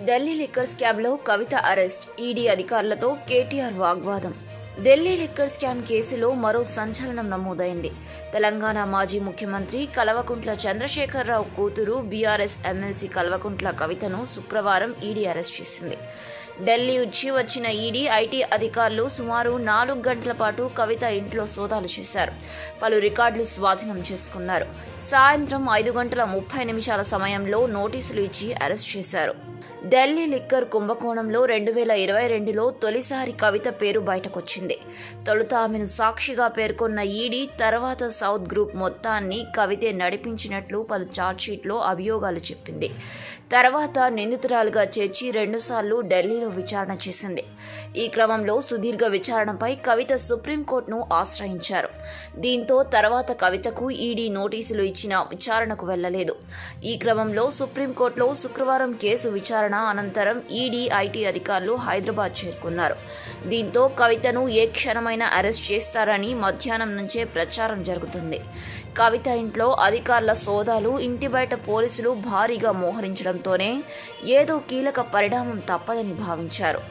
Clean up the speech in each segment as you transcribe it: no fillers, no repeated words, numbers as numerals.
Delhi liquor స్కామ్లో కవిత arrest, ED అధికారులతో కేటీఆర్ వాగ్వాదం. ఢిల్లీ లిక్కర్ స్కామ్ కేసులో మరో సంచలనం నమోదైంది. తెలంగాణ మాజీ ముఖ్యమంత్రి కల్వకుంట్ల చంద్రశేఖరరావు కూతురు బీఆర్ఎస్ ఎమ్మెల్సీ కల్వకుంట్ల కవితను శుక్రవారం ఈడీ అరెస్ట్ చేసింది. ఢిల్లీ నుంచి వచ్చిన ఈడీ, ఐటీ అధికారులు సుమారు 4 గంటల పాటు కవిత ఇంట్లో సోదాలు చేశారు. పలు రికార్డులు స్వాధీనం చేసుకున్నారు. సాయంత్రం 5:30 సమయంలో నోటీసులు ఇచ్చి అరెస్ట్ చేశారు. ఢిల్లీ లిక్కర్ కుంభకోణంలో 2022లో తొలిసారి కవిత పేరు బయటకొచ్చింది. తొలుత ఆమెను సాక్షిగా పేర్కొన్న ఈడీ తర్వాత సౌత్ గ్రూప్ మొత్తాన్ని కవితే నడిపించినట్లు పలు ఛార్జ్షీట్లో అభియోగాలు చెప్పింది. తర్వాత నిందితురాలుగా చేర్చి 2 సార్లు ఢిల్లీలో విచారణ చేసింది. ఈ క్రమంలో సుదీర్ఘ విచారణపై కవిత సుప్రీంకోర్టును ఆశ్రయించారు. దీంతో తర్వాత కవితకు ఈడీ నోటీసులు ఇచ్చినా విచారణకు వెళ్లలేదు. ఈ క్రమంలో సుప్రీంకోర్టులో శుక్రవారం కేసు విచారణ అనంతరం ఈడీ, ఐటీ అధికారులు హైదరాబాద్ చేరుకున్నారు. దీంతో కవితను ఏ క్షణమైనా అరెస్ట్ చేస్తారని మధ్యాహ్నం నుంచే ప్రచారం జరుగుతుంది. కవిత ఇంట్లో అధికారుల సోదాలు, ఇంటి బయట పోలీసులు భారీగా మోహరించడంతోనే ఏదో కీలక పరిణామం తప్పదని భావించారు.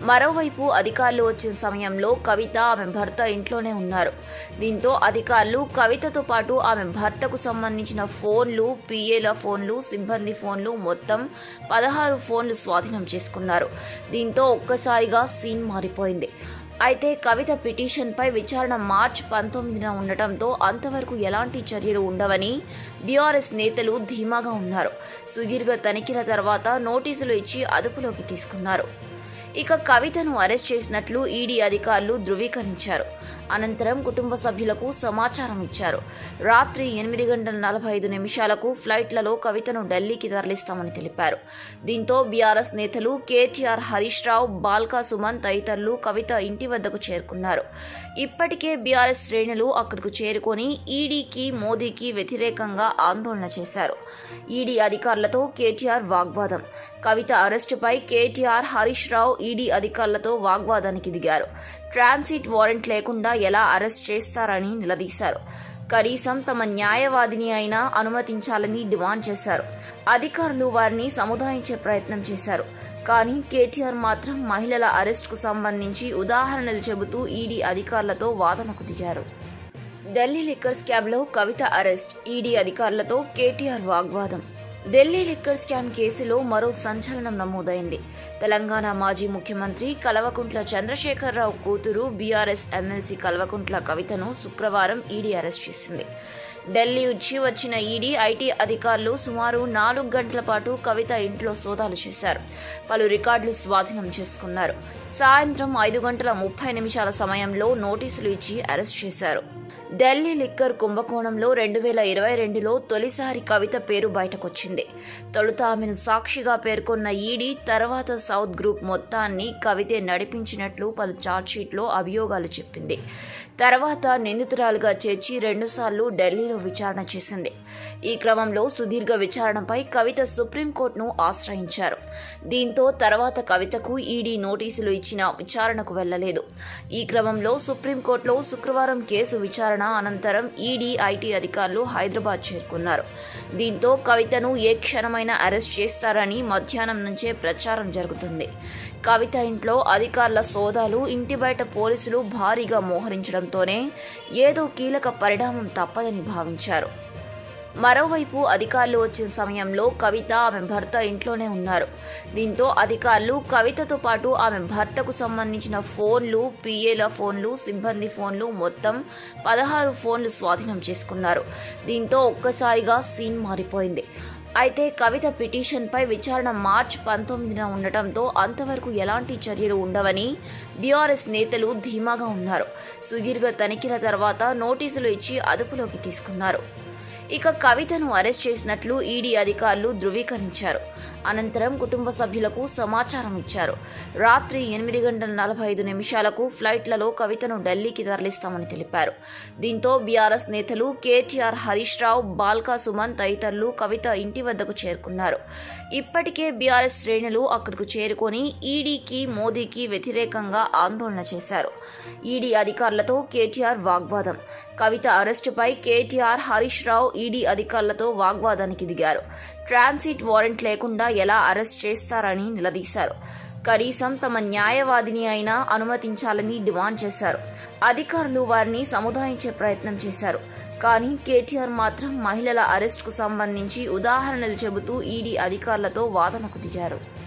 మరోవైపు అధికారులు వచ్చిన సమయంలో కవిత, ఆమె భర్త ఇంట్లోనే ఉన్నారు. దీంతో అధికారులు కవితతో పాటు ఆమె భర్తకు సంబంధించిన ఫోన్లు, పీఏల ఫోన్లు, సిబ్బంది ఫోన్లు మొత్తం 16 ఫోన్లు స్వాధీనం చేసుకున్నారు. దీంతో ఒక్కసారిగా సీన్ మారిపోయింది. అయితే కవిత పిటిషన్పై విచారణ మార్చి 19న ఉండటంతో అంతవరకు ఎలాంటి చర్యలు ఉండవని బీఆర్ఎస్ నేతలు ధీమాగా ఉన్నారు. సుదీర్ఘ తనిఖీల తర్వాత నోటీసులు ఇచ్చి అదుపులోకి తీసుకున్నారు. ఇక కవితను అరెస్ట్ చేసినట్లు ఈడీ అధికారులు ధృవీకరించారు. అనంతరం కుటుంబ సభ్యులకు సమాచారం ఇచ్చారు. రాత్రి 8:45 ఫ్లైట్లలో కవితను ఢిల్లీకి తరలిస్తామని తెలిపారు. దీంతో బీఆర్ఎస్ నేతలు కేటీఆర్, హరీష్ రావు, బాల్కా సుమన్ తదితరులు కవిత ఇంటి వద్దకు చేరుకున్నారు. ఇప్పటికే బీఆర్ఎస్ శ్రేణులు అక్కడకు చేరుకొని ఈడీకి, మోదీకి వ్యతిరేకంగా ఆందోళన చేశారు. ఈడీ అధికారులతో కేటీఆర్ వాగ్వాదం. కవిత అరెస్టుపై కేటీఆర్, హరీష్ రావు ఈడీ అధికారులతో వాగ్వాదానికి దిగారు. ట్రాన్సిట్ వారెంట్ లేకుండా ఎలా అరెస్ట్ చేస్తారని నిలదీశారు. కనీసం తమ న్యాయవాదిని అయినా అనుమతించాలని డిమాండ్ చేశారు. అధికారులు వారిని సముదాయించే ప్రయత్నం చేశారు. కానీ కేటీఆర్ మాత్రం మహిళల అరెస్టుకు సంబంధించి ఉదాహరణలు చెబుతూ ఈడీ అధికారులతో వాదనకు దిగారు. ఢిల్లీ లిక్కర్ స్కామ్లో కవిత అరెస్ట్, ఈడీ అధికారులతో కేటీఆర్ వాగ్వాదం. ఢిల్లీ లిక్కర్ స్కామ్ కేసులో మరో సంచలనం నమోదైంది. తెలంగాణ మాజీ ముఖ్యమంత్రి కల్వకుంట్ల చంద్రశేఖరరావు కూతురు బీఆర్ఎస్ ఎమ్మెల్సీ కల్వకుంట్ల కవితను శుక్రవారం ఈడీ అరెస్ట్ చేసింది. ఢిల్లీ నుంచి వచ్చిన ఈడీ, ఐటీ అధికారులు సుమారు 4 గంటల పాటు కవిత ఇంట్లో సోదాలు చేశారు. పలు రికార్డులు స్వాధీనం చేసుకున్నారు. సాయంత్రం 5:30 సమయంలో నోటీసులు ఇచ్చి అరెస్ట్ చేశారు. ఢిల్లీ లిక్కర్ కుంభకోణంలో 2022లో తొలిసారి కవిత పేరు బయటకొచ్చింది. తొలుత ఆమెను సాక్షిగా పేర్కొన్న ఈడీ తర్వాత సౌత్ గ్రూప్ మొత్తాన్ని కవితే నడిపించినట్లు పలు ఛార్జ్షీట్లో అభియోగాలు చెప్పింది. తర్వాత నిందితురాలుగా చేర్చి 2 సార్లు ఢిల్లీలో విచారణ చేసింది. ఈ క్రమంలో సుదీర్ఘ విచారణపై కవిత సుప్రీంకోర్టును ఆశ్రయించారు. దీంతో తర్వాత కవితకు ఈడీ నోటీసులు ఇచ్చినా విచారణకు వెళ్లలేదు. ఈ క్రమంలో సుప్రీంకోర్టులో శుక్రవారం కేసు విచారణ అనంతరం ఈడీ, ఐటీ అధికారులు హైదరాబాద్ చేరుకున్నారు. దీంతో కవితను ఏ క్షణమైనా అరెస్ట్ చేస్తారని మధ్యాహ్నం నుంచే ప్రచారం జరుగుతుంది. కవిత ఇంట్లో అధికారుల సోదాలు, ఇంటి బయట పోలీసులు భారీగా మోహరించడంతోనే ఏదో కీలక పరిణామం తప్పదని భావించారు. మరోవైపు అధికారులు వచ్చిన సమయంలో కవిత, ఆమె భర్త ఇంట్లోనే ఉన్నారు. దీంతో అధికారులు కవితతో పాటు ఆమె భర్తకు సంబంధించిన ఫోన్లు, పీఏల ఫోన్లు, సిబ్బంది ఫోన్లు మొత్తం 16 ఫోన్లు స్వాధీనం చేసుకున్నారు. దీంతో ఒక్కసారిగా సీన్ మారిపోయింది. అయితే కవిత పిటిషన్పై విచారణ మార్చి 19న ఉండటంతో అంతవరకు ఎలాంటి చర్యలు ఉండవని బీఆర్ఎస్ నేతలు ధీమాగా ఉన్నారు. సుదీర్ఘ తనిఖీల తర్వాత నోటీసులు ఇచ్చి అదుపులోకి తీసుకున్నారు. ఇక కవితను అరెస్ట్ చేసినట్లు ఈడీ అధికారులు ధృవీకరించారు. అనంతరం కుటుంబ సభ్యులకు సమాచారం ఇచ్చారు. రాత్రి 8:45 ఫ్లైట్లలో కవితను ఢిల్లీకి తరలిస్తామని తెలిపారు. దీంతో బీఆర్ఎస్ నేతలు కేటీఆర్, హరీష్ రావు, బాల్కా సుమన్ తదితరులు కవిత ఇంటి వద్దకు చేరుకున్నారు. ఇప్పటికే బీఆర్ఎస్ శ్రేణులు అక్కడకు చేరుకొని ఈడీకి, మోదీకి వ్యతిరేకంగా ఆందోళన చేశారు. ఈడీ అధికారులతో కేటీఆర్ వాగ్వాదం. కవిత అరెస్టుపై కేటీఆర్, హరీష్ రావు ఈడీ అధికారులతో వాగ్వాదానికి దిగారు. ట్రాన్సిట్ వారెంట్ లేకుండా ఎలా అరెస్ట్ చేస్తారని నిలదీశారు. కనీసం తమ న్యాయవాదిని అయినా అనుమతించాలని డిమాండ్ చేశారు. అధికారులు వారిని సముదాయించే ప్రయత్నం చేశారు. కానీ కేటీఆర్ మాత్రం మహిళల అరెస్టుకు సంబంధించి ఉదాహరణలు చెబుతూ ఈడీ అధికారులతో వాదనకు దిగారు.